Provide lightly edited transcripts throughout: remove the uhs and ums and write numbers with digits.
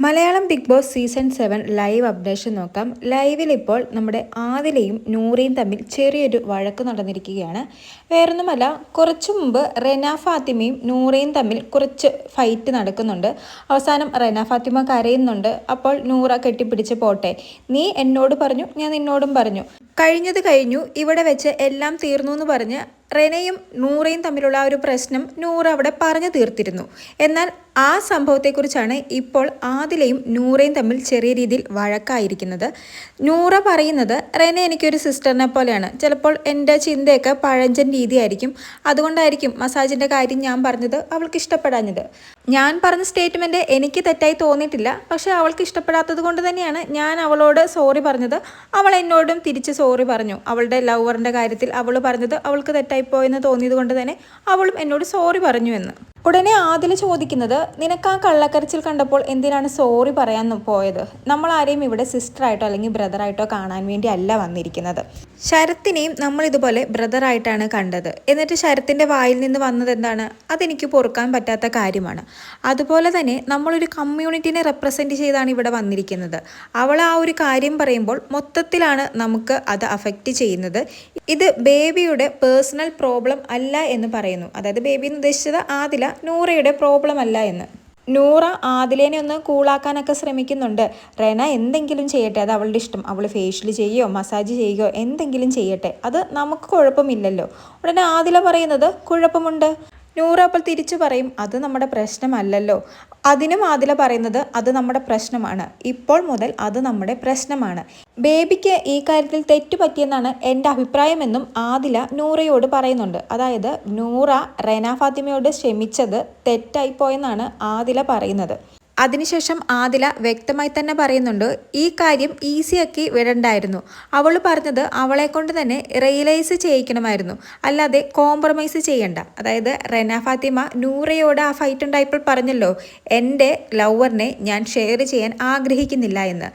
Malayalam big boss season 7 live updation നോക്കാം. ലൈവിൽ ഇപ്പോൾ നമ്മുടെ ആദിലയും നൂറയും തമ്മിൽ ചെറിയൊരു വഴക്ക് നടന്നിരിക്കുകയാണ്. വേറൊന്നുമല്ല, കുറച്ചു മുമ്പ് റെന ഫാത്തിമയും നൂറയും തമ്മിൽ കുറച്ച് ഫൈറ്റ് നടക്കുന്നുണ്ട്. അവസാനം റെന ഫാത്തിമ കരയുന്നുണ്ട്. അപ്പോൾ നൂറ കെട്ടിപ്പിടിച്ച് പോട്ടെ, നീ എന്നോട് പറഞ്ഞു, ഞാൻ നിന്നോടും പറഞ്ഞു, കഴിഞ്ഞത് കഴിഞ്ഞു, ഇവിടെ വെച്ച് എല്ലാം തീർന്നു എന്ന് പറഞ്ഞ് റെനയും നൂറയും തമ്മിലുള്ള ആ ഒരു പ്രശ്നം നൂറ അവിടെ പറഞ്ഞു തീർത്തിരുന്നു. എന്നാൽ ആ സംഭവത്തെക്കുറിച്ചാണ് ഇപ്പോൾ ആദിലയും നൂറയും തമ്മിൽ ചെറിയ രീതിയിൽ വഴക്കായിരിക്കുന്നത്. നൂറ പറയുന്നത്, റെന എനിക്കൊരു സിസ്റ്ററിനെ പോലെയാണ്, ചിലപ്പോൾ എൻ്റെ ചിന്തയൊക്കെ പഴഞ്ചൻ രീതിയായിരിക്കും, അതുകൊണ്ടായിരിക്കും മസാജിൻ്റെ കാര്യം ഞാൻ പറഞ്ഞത് അവൾക്ക് ഇഷ്ടപ്പെടാഞ്ഞത്. ഞാൻ പറഞ്ഞ സ്റ്റേറ്റ്മെൻറ്റ് എനിക്ക് തെറ്റായി തോന്നിയിട്ടില്ല, പക്ഷേ അവൾക്ക് ഇഷ്ടപ്പെടാത്തത് കൊണ്ട് തന്നെയാണ് ഞാൻ അവളോട് സോറി പറഞ്ഞത്. അവൾ എന്നോടും തിരിച്ച് സോറി പറഞ്ഞു. അവളുടെ ലവറിൻ്റെ കാര്യത്തിൽ അവൾ പറഞ്ഞത് അവൾക്ക് തെറ്റായിപ്പോയെന്ന് തോന്നിയത് കൊണ്ട് തന്നെ അവളും എന്നോട് സോറി പറഞ്ഞു എന്ന്. ഉടനെ ആദില ചോദിക്കുന്നത്, നിനക്ക് ആ കള്ളക്കരച്ചിൽ കണ്ടപ്പോൾ എന്തിനാണ് സോറി പറയാൻ പോയത്? നമ്മൾ ആരെയും ഇവിടെ സിസ്റ്ററായിട്ടോ അല്ലെങ്കിൽ ബ്രദറായിട്ടോ കാണാൻ വേണ്ടി അല്ല വന്നിരിക്കുന്നത്. ശരത്തിനെയും നമ്മൾ ഇതുപോലെ ബ്രദറായിട്ടാണ് കണ്ടത്. എന്നിട്ട് ശരത്തിൻ്റെ വായിൽ നിന്ന് വന്നത് എന്താണ്? അതെനിക്ക് പൊറുക്കാൻ പറ്റാത്ത കാര്യമാണ്. അതുപോലെ തന്നെ നമ്മളൊരു കമ്മ്യൂണിറ്റിനെ റെപ്രസെൻറ്റ് ചെയ്താണ് ഇവിടെ വന്നിരിക്കുന്നത്. അവൾ ആ ഒരു കാര്യം പറയുമ്പോൾ മൊത്തത്തിലാണ് നമുക്ക് അത് അഫക്റ്റ് ചെയ്യുന്നത്. ഇത് ബേബിയുടെ പേഴ്സണൽ പ്രോബ്ലം അല്ല എന്ന് പറയുന്നു. അതായത് ബേബി എന്ന് ഉദ്ദേശിച്ചത് ആദില, നൂറയുടെ പ്രോബ്ലം അല്ല എന്ന്. നൂറ ആദിലേനെ ഒന്ന് കൂളാക്കാനൊക്കെ ശ്രമിക്കുന്നുണ്ട്. റെന എന്തെങ്കിലും ചെയ്യട്ടെ, അത് അവളുടെ ഇഷ്ടം. അവൾ ഫേഷ്യൽ ചെയ്യുകയോ മസാജ് ചെയ്യുകയോ എന്തെങ്കിലും ചെയ്യട്ടെ, അത് നമുക്ക് കുഴപ്പമില്ലല്ലോ. ഉടനെ ആദില പറയുന്നത്, കുഴപ്പമുണ്ട്. നൂറ അപ്പോൾ തിരിച്ചു പറയും, അത് നമ്മുടെ പ്രശ്നമല്ലല്ലോ. അതിനും ആദില പറയുന്നത്, അത് നമ്മുടെ പ്രശ്നമാണ്, ഇപ്പോൾ മുതൽ അത് നമ്മുടെ പ്രശ്നമാണ്. ബേബിക്ക് ഈ കാര്യത്തിൽ തെറ്റുപറ്റിയെന്നാണ് എൻ്റെ അഭിപ്രായമെന്നും ആദില നൂറയോട് പറയുന്നുണ്ട്. അതായത് നൂറ റെന ഫാത്തിമയോട് ക്ഷമിച്ചത് തെറ്റായിപ്പോയെന്നാണ് ആദില പറയുന്നത്. അതിനുശേഷം ആദില വ്യക്തമായി തന്നെ പറയുന്നുണ്ട്, ഈ കാര്യം ഈസിയാക്കി വിടണ്ടായിരുന്നു. അവൾ പറഞ്ഞത് അവളെ കൊണ്ട് തന്നെ റിയലൈസ് ചെയ്യിക്കണമായിരുന്നു, അല്ലാതെ കോംപ്രമൈസ് ചെയ്യണ്ട. അതായത് റെന ഫാത്തിമ നൂറയോട് ആ ഫൈറ്റ് ഉണ്ടായപ്പോൾ പറഞ്ഞല്ലോ, എൻ്റെ ലവറിനെ ഞാൻ ഷെയർ ചെയ്യാൻ ആഗ്രഹിക്കുന്നില്ല എന്ന്.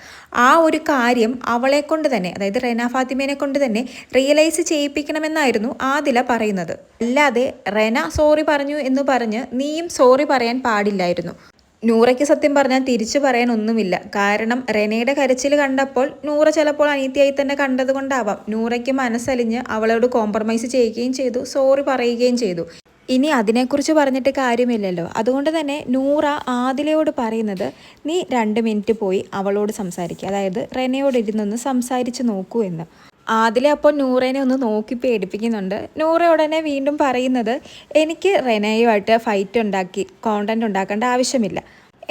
ആ ഒരു കാര്യം അവളെ കൊണ്ട് തന്നെ, അതായത് റെന ഫാത്തിമേനെ കൊണ്ട് തന്നെ റിയലൈസ് ചെയ്യിപ്പിക്കണമെന്നായിരുന്നു ആദില പറയുന്നത്. അല്ലാതെ റെന സോറി പറഞ്ഞു എന്ന് പറഞ്ഞ് നീയും സോറി പറയാൻ പാടില്ലായിരുന്നു. നൂറയ്ക്ക് സത്യം പറഞ്ഞാൽ തിരിച്ചു പറയാൻ ഒന്നുമില്ല. കാരണം റെനയുടെ കരച്ചിൽ കണ്ടപ്പോൾ നൂറ ചിലപ്പോൾ അനീതിയായി തന്നെ കണ്ടത് കൊണ്ടാവാം നൂറയ്ക്ക് മനസ്സലിഞ്ഞ് അവളോട് കോംപ്രമൈസ് ചെയ്യുകയും ചെയ്തു, സോറി പറയുകയും ചെയ്തു. ഇനി അതിനെക്കുറിച്ച് പറഞ്ഞിട്ട് കാര്യമില്ലല്ലോ. അതുകൊണ്ട് തന്നെ നൂറ ആദിലയോട് പറയുന്നത്, നീ 2 മിനിറ്റ് പോയി അവളോട് സംസാരിക്കുക, അതായത് റെനയോട് ഇരുന്നൊന്ന് സംസാരിച്ച് നോക്കൂ എന്ന്. ആദില അപ്പോൾ നൂറേനെ ഒന്ന് നോക്കി പേടിപ്പിക്കുന്നുണ്ട്. നൂറ ഉടനെ വീണ്ടും പറയുന്നത്, എനിക്ക് റെനയുമായിട്ട് ഫൈറ്റ് ഉണ്ടാക്കി കോണ്ടന്റ് ഉണ്ടാക്കേണ്ട ആവശ്യമില്ല,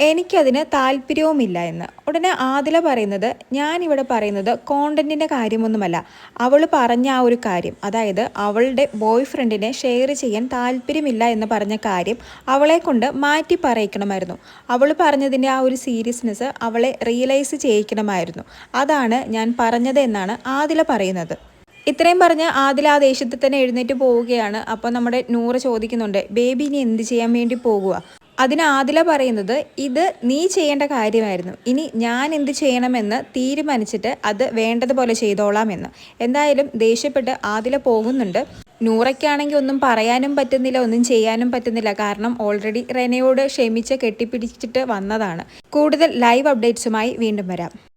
എനിക്കതിന് താല്പര്യവുമില്ല എന്ന്. ഉടനെ ആദില പറയുന്നത്, ഞാനിവിടെ പറയുന്നത് കോണ്ടന്റിൻ്റെ കാര്യമൊന്നുമല്ല, അവൾ പറഞ്ഞ ആ ഒരു കാര്യം, അതായത് അവളുടെ ബോയ് ഫ്രണ്ടിനെ ഷെയർ ചെയ്യാൻ താല്പര്യമില്ല എന്ന് പറഞ്ഞ കാര്യം അവളെ കൊണ്ട് മാറ്റി പറയിക്കണമായിരുന്നു. അവൾ പറഞ്ഞതിൻ്റെ ആ ഒരു സീരിയസ്നെസ് അവളെ റിയലൈസ് ചെയ്യിക്കണമായിരുന്നു. അതാണ് ഞാൻ പറഞ്ഞത് എന്നാണ് ആദില പറയുന്നത്. ഇത്രയും പറഞ്ഞ് ആദില ആ ദേഷ്യത്തിൽ തന്നെ എഴുന്നേറ്റ് പോവുകയാണ്. അപ്പോൾ നമ്മുടെ നൂറ് ചോദിക്കുന്നുണ്ട്, ബേബി ഇനി എന്ത് ചെയ്യാൻ വേണ്ടി പോകുക? അതിന് ആദില പറയുന്നത്, ഇത് നീ ചെയ്യേണ്ട കാര്യമായിരുന്നു, ഇനി ഞാൻ എന്ത് ചെയ്യണമെന്ന് തീരുമാനിച്ചിട്ട് അത് വേണ്ടതുപോലെ ചെയ്തോളാം എന്ന്. എന്തായാലും ദേഷ്യപ്പെട്ട് ആദില പോകുന്നുണ്ട്. നൂറയ്ക്കാണെങ്കിൽ ഒന്നും പറയാനും പറ്റുന്നില്ല, ഒന്നും ചെയ്യാനും പറ്റുന്നില്ല. കാരണം ഓൾറെഡി റെനയോട് ക്ഷമിച്ച് കെട്ടിപ്പിടിച്ചിട്ട് വന്നതാണ്. കൂടുതൽ ലൈവ് അപ്ഡേറ്റ്സുമായി വീണ്ടും വരാം.